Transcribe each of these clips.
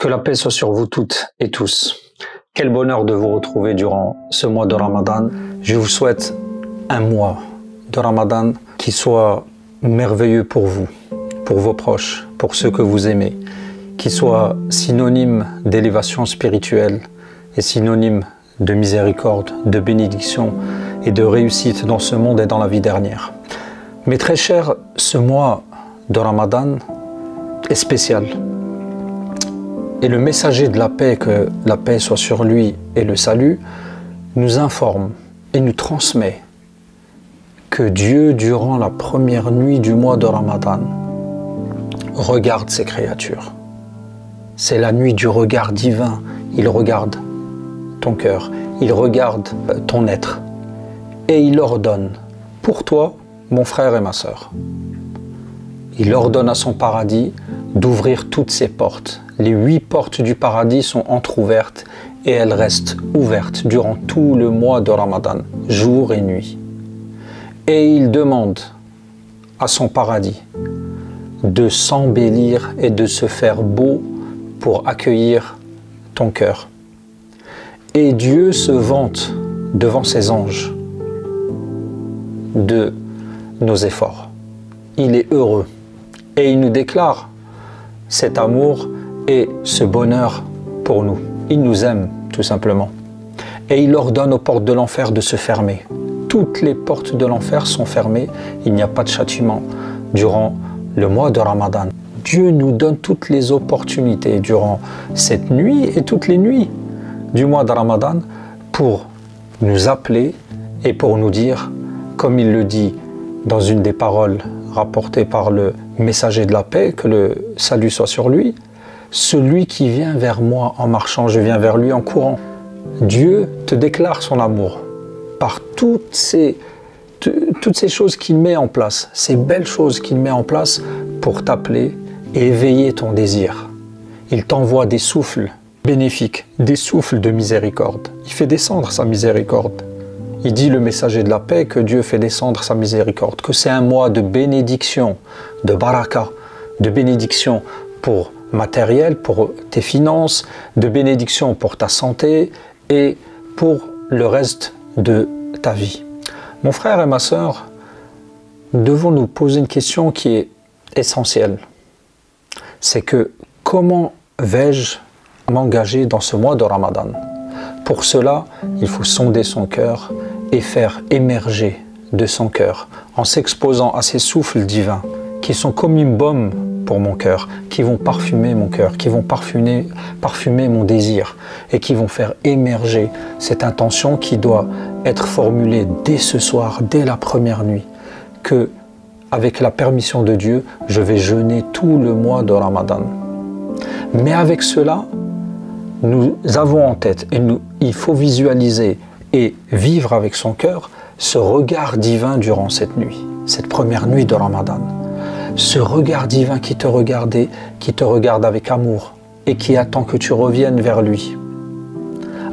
Que la paix soit sur vous toutes et tous. Quel bonheur de vous retrouver durant ce mois de Ramadan. Je vous souhaite un mois de Ramadan qui soit merveilleux pour vous, pour vos proches, pour ceux que vous aimez, qui soit synonyme d'élévation spirituelle et synonyme de miséricorde, de bénédiction et de réussite dans ce monde et dans la vie dernière. Mes très chers, ce mois de Ramadan est spécial. Et le messager de la paix, que la paix soit sur lui et le salut, nous informe et nous transmet que Dieu, durant la première nuit du mois de Ramadan, regarde ses créatures. C'est la nuit du regard divin. Il regarde ton cœur, il regarde ton être. Et il ordonne, pour toi, mon frère et ma sœur, il ordonne à son paradis d'ouvrir toutes ses portes. Les 8 portes du paradis sont entr'ouvertes et elles restent ouvertes durant tout le mois de Ramadan, jour et nuit. Et il demande à son paradis de s'embellir et de se faire beau pour accueillir ton cœur. Et Dieu se vante devant ses anges de nos efforts. Il est heureux et il nous déclare cet amour et ce bonheur pour nous. Il nous aime tout simplement. Et il ordonne aux portes de l'enfer de se fermer. Toutes les portes de l'enfer sont fermées. Il n'y a pas de châtiment durant le mois de Ramadan. Dieu nous donne toutes les opportunités durant cette nuit et toutes les nuits du mois de Ramadan pour nous appeler et pour nous dire, comme il le dit dans une des paroles rapportées par le messager de la paix, que le salut soit sur lui, celui qui vient vers moi en marchant, je viens vers lui en courant. Dieu te déclare son amour par toutes ces choses qu'il met en place, ces belles choses qu'il met en place pour t'appeler et éveiller ton désir. Il t'envoie des souffles bénéfiques, des souffles de miséricorde. Il fait descendre sa miséricorde. Il dit, le messager de la paix, que Dieu fait descendre sa miséricorde, que c'est un mois de bénédiction, de baraka, de bénédiction pour matériel, pour tes finances, de bénédiction pour ta santé et pour le reste de ta vie. Mon frère et ma sœur, nous devons nous poser une question qui est essentielle. C'est que comment vais-je m'engager dans ce mois de Ramadan? Pour cela, il faut sonder son cœur et faire émerger de son cœur, en s'exposant à ces souffles divins qui sont comme une baume pour mon cœur, qui vont parfumer mon cœur, qui vont parfumer mon désir et qui vont faire émerger cette intention qui doit être formulée dès ce soir, dès la première nuit, que, avec la permission de Dieu, je vais jeûner tout le mois de Ramadan. Mais avec cela, nous avons en tête, et il faut visualiser et vivre avec son cœur ce regard divin durant cette nuit, cette première nuit de Ramadan. Ce regard divin qui te regarde avec amour et qui attend que tu reviennes vers lui.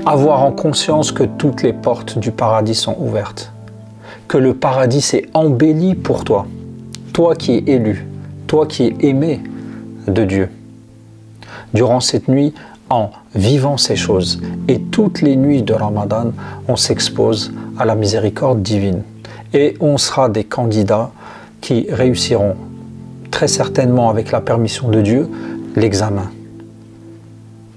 Avoir en conscience que toutes les portes du paradis sont ouvertes, que le paradis s'est embelli pour toi, toi qui es élu, toi qui es aimé de Dieu. Durant cette nuit, en vivant ces choses, et toutes les nuits de Ramadan, on s'expose à la miséricorde divine et on sera des candidats qui réussiront très certainement, avec la permission de Dieu, l'examen.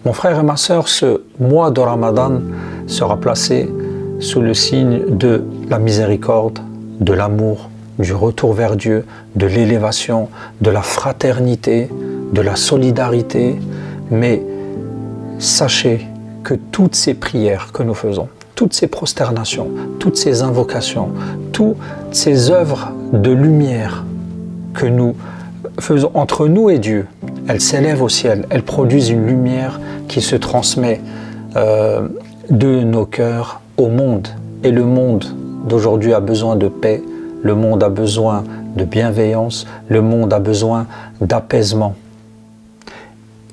Mon frère et ma sœur, ce mois de Ramadan sera placé sous le signe de la miséricorde, de l'amour, du retour vers Dieu, de l'élévation, de la fraternité, de la solidarité. Mais sachez que toutes ces prières que nous faisons, toutes ces prosternations, toutes ces invocations, toutes ces œuvres de lumière que nous faisons entre nous et Dieu, elles s'élèvent au ciel, elles produisent une lumière qui se transmet de nos cœurs au monde. Et le monde d'aujourd'hui a besoin de paix, le monde a besoin de bienveillance, le monde a besoin d'apaisement.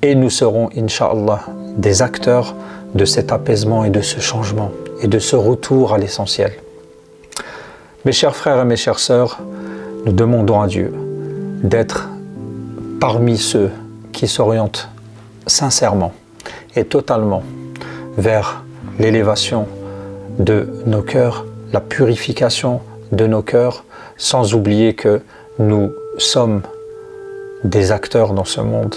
Et nous serons, Inch'Allah, des acteurs de cet apaisement et de ce changement et de ce retour à l'essentiel. Mes chers frères et mes chères sœurs, nous demandons à Dieu d'être parmi ceux qui s'orientent sincèrement et totalement vers l'élévation de nos cœurs, la purification de nos cœurs, sans oublier que nous sommes des acteurs dans ce monde.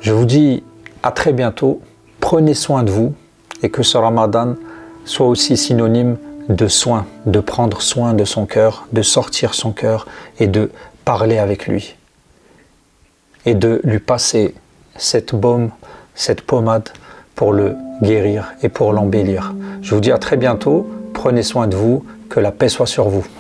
Je vous dis à très bientôt, prenez soin de vous et que ce Ramadan soit aussi synonyme de soin, de prendre soin de son cœur, de sortir son cœur et de parler avec lui et de lui passer cette baume, cette pommade pour le guérir et pour l'embellir. Je vous dis à très bientôt, prenez soin de vous, que la paix soit sur vous.